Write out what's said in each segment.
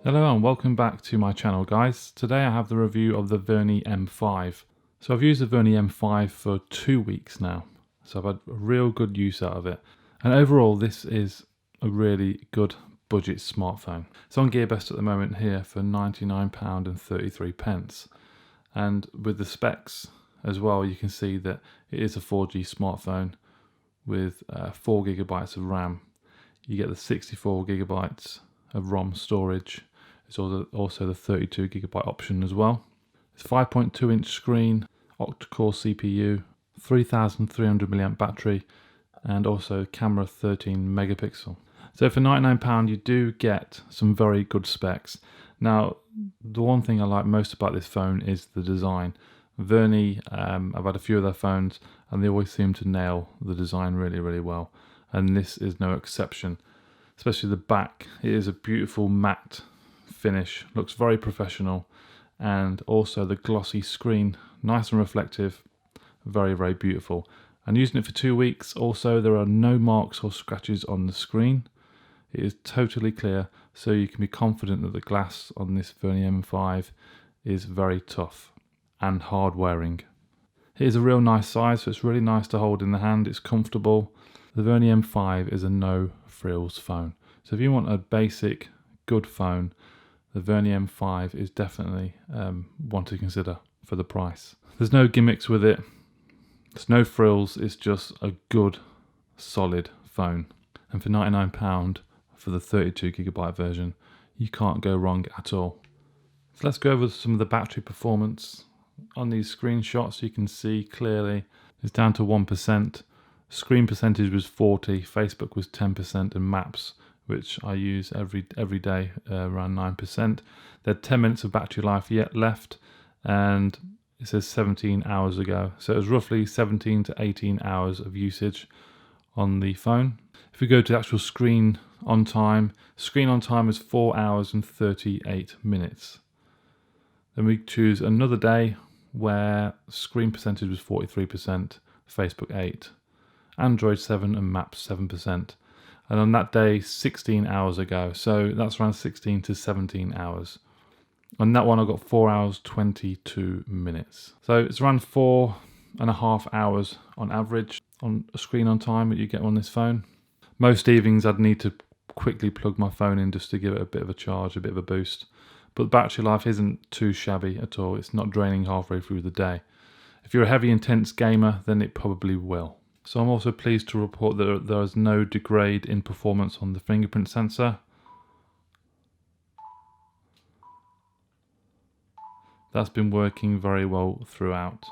Hello and welcome back to my channel, guys. Today I have the review of the Vernee M5. So I've used the Vernee M5 for 2 weeks now, so I've had real good use out of it, and overall this is a really good budget smartphone. It's on GearBest at the moment here for £99.33, and with the specs as well you can see that it is a 4G smartphone with 4GB of RAM. You get the 64GB of ROM storage. It's also the 32GB option as well. It's 5.2-inch screen, octa-core CPU, 3300 mAh battery, and also camera 13 megapixel. So for £99 you do get some very good specs. Now the one thing I like most about this phone is the design. Vernee, I've had a few of their phones and they always seem to nail the design really well, and this is no exception. Especially the back, it is a beautiful matte finish, looks very professional, and also the glossy screen, nice and reflective, very beautiful. And using it for 2 weeks, also there are no marks or scratches on the screen. It is totally clear, so you can be confident that the glass on this Vernee M5 is very tough and hard wearing. It is a real nice size, so it's really nice to hold in the hand, it's comfortable. The Vernee M5 is a no frills phone, so if you want a basic good phone, the Vernee M5 is definitely one to consider for the price. There's no gimmicks with it, there's no frills, it's just a good solid phone, and for £99 for the 32GB version you can't go wrong at all. So let's go over some of the battery performance. On these screenshots you can see clearly it's down to 1%. Screen percentage was 40, Facebook was 10%, and Maps, which I use every day, around 9%. They had 10 minutes of battery life yet left, and it says 17 hours ago. So it was roughly 17 to 18 hours of usage on the phone. If we go to the actual screen on time is 4 hours and 38 minutes. Then we choose another day where screen percentage was 43%, Facebook 8%. Android 7 and Maps 7%, and on that day 16 hours ago, so that's around 16 to 17 hours. On that one I got 4 hours 22 minutes, so it's around 4.5 hours on average on a screen on time that you get on this phone. Most evenings I'd need to quickly plug my phone in just to give it a bit of a charge, a bit of a boost, but the battery life isn't too shabby at all. It's not draining halfway through the day. If you're a heavy intense gamer then it probably will. So I'm also pleased to report that there is no degrade in performance on the fingerprint sensor. That's been working very well throughout,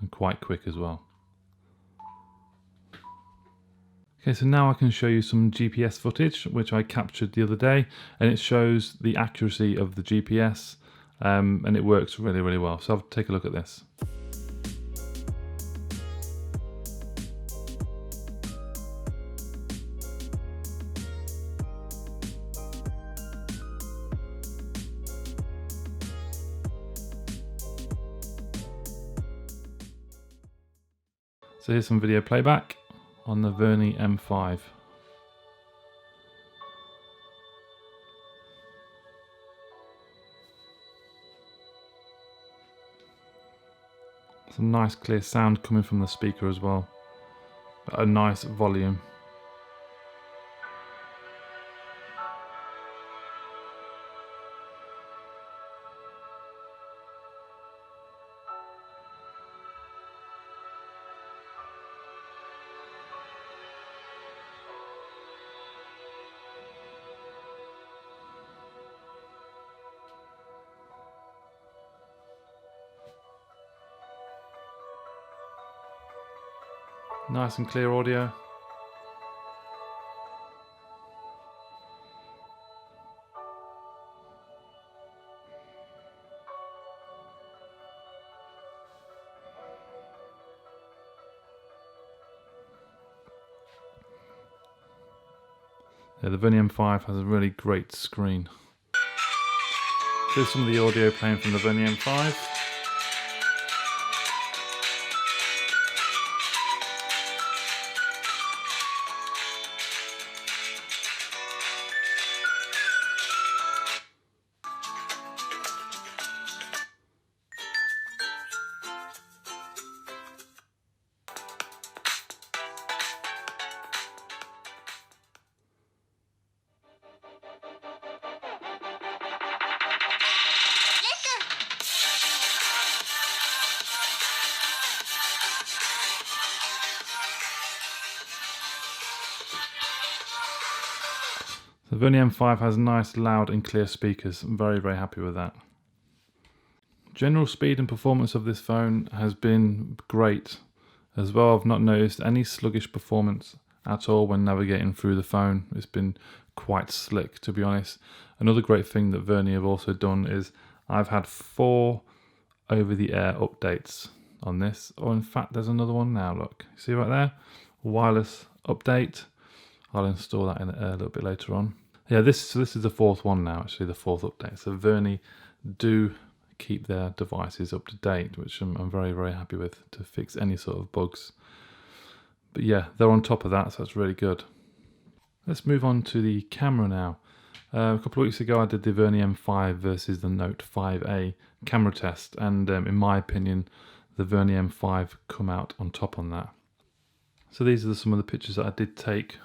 and quite quick as well. Okay, so now I can show you some GPS footage which I captured the other day, and it shows the accuracy of the GPS, and it works really well. So I'll take a look at this. So here's some video playback on the Vernee M5. Some nice clear sound coming from the speaker as well, at a nice volume. Nice and clear audio. Yeah, the Vernee M5 has a really great screen. Here's some of the audio playing from the Vernee M5. So the Vernee M5 has nice, loud and clear speakers. I'm very, very happy with that. General speed and performance of this phone has been great as well. I've not noticed any sluggish performance at all when navigating through the phone. It's been quite slick, to be honest. Another great thing that Vernee have also done is I've had 4 over-the-air updates on this. Or in fact, there's another one now, look. See right there? Wireless update. I'll install that in a little bit later on. Yeah, this is the 4th one now, actually, the 4th update. So Vernee do keep their devices up to date, which I'm very, very happy with, to fix any sort of bugs. But yeah, they're on top of that, so that's really good. Let's move on to the camera now. A couple of weeks ago I did the Vernee M5 versus the Note 5A camera test, and in my opinion the Vernee M5 come out on top on that. So these are some of the pictures that I did take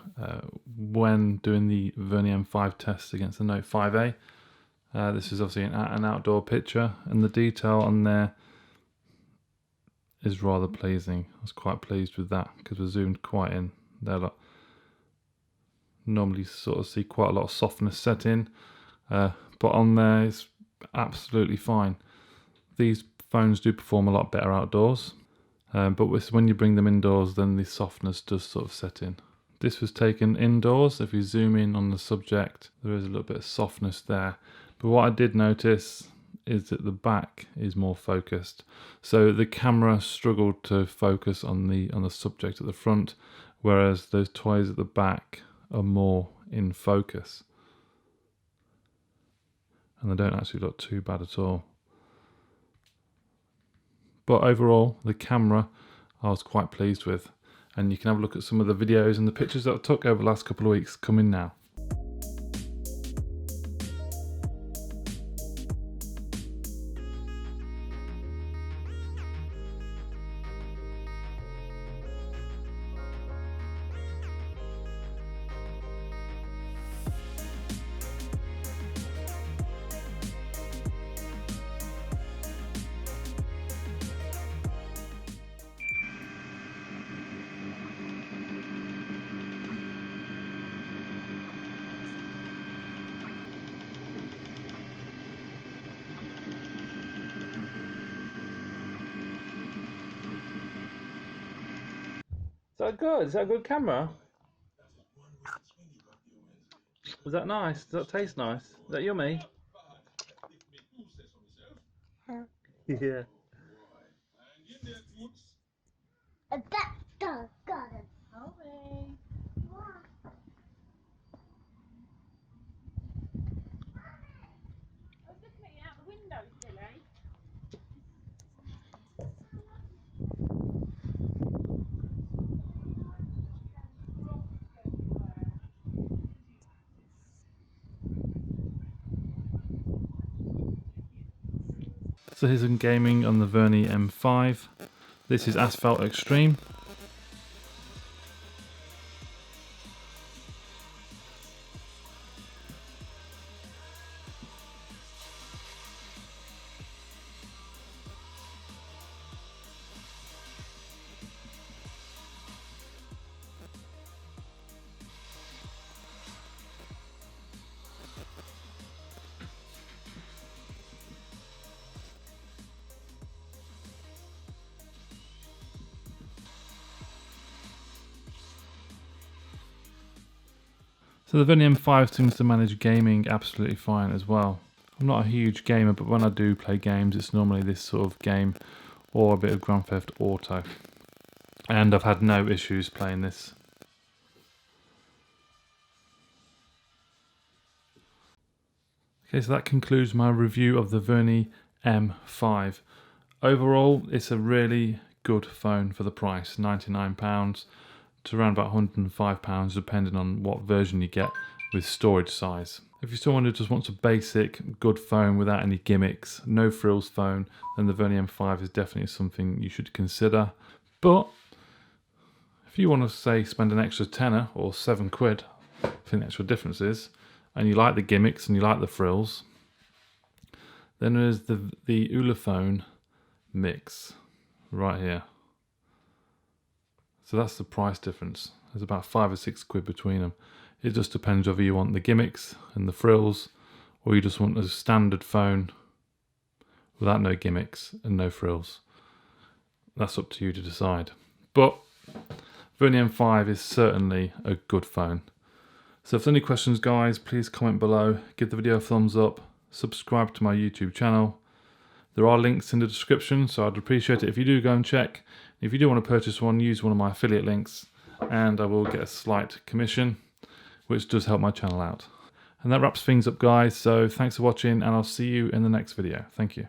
when doing the Vernee M5 test against the Note 5A. This is obviously an outdoor picture, and the detail on there is rather pleasing. I was quite pleased with that because we're zoomed quite in there. Look. Normally sort of see quite a lot of softness set in, but on there it's absolutely fine. These phones do perform a lot better outdoors, but when you bring them indoors, then the softness does sort of set in. This was taken indoors. If you zoom in on the subject, there is a little bit of softness there. But what I did notice is that the back is more focused. So the camera struggled to focus on the subject at the front, whereas those toys at the back are more in focus. And they don't actually look too bad at all. But overall, the camera I was quite pleased with. And you can have a look at some of the videos and the pictures that I took over the last couple of weeks coming now. Is that good? Is that a good camera? Was that nice? Does that taste nice? Is that yummy? Yeah. So here's some gaming on the Vernee M5. This is Asphalt Extreme. So the Vernee M5 seems to manage gaming absolutely fine as well. I'm not a huge gamer, but when I do play games, it's normally this sort of game or a bit of Grand Theft Auto. And I've had no issues playing this. Okay, so that concludes my review of the Vernee M5. Overall, it's a really good phone for the price, £99 to around about £105, depending on what version you get with storage size. If you're someone who just wants a basic, good phone without any gimmicks, no frills phone, then the Vernee M5 is definitely something you should consider. But if you want to, say, spend an extra tenner or £7, I think the actual difference is, and you like the gimmicks and you like the frills, then there's the Ulefone Mix right here. So that's the price difference. There's about 5 or 6 quid between them. It just depends whether you want the gimmicks and the frills, or you just want a standard phone without no gimmicks and no frills. That's up to you to decide. But Vernee M5 is certainly a good phone. So if there's any questions, guys, please comment below, give the video a thumbs up, subscribe to my YouTube channel. There are links in the description, so I'd appreciate it if you do go and check. If you do want to purchase one, use one of my affiliate links and I will get a slight commission, which does help my channel out. And that wraps things up, guys, so thanks for watching and I'll see you in the next video. Thank you.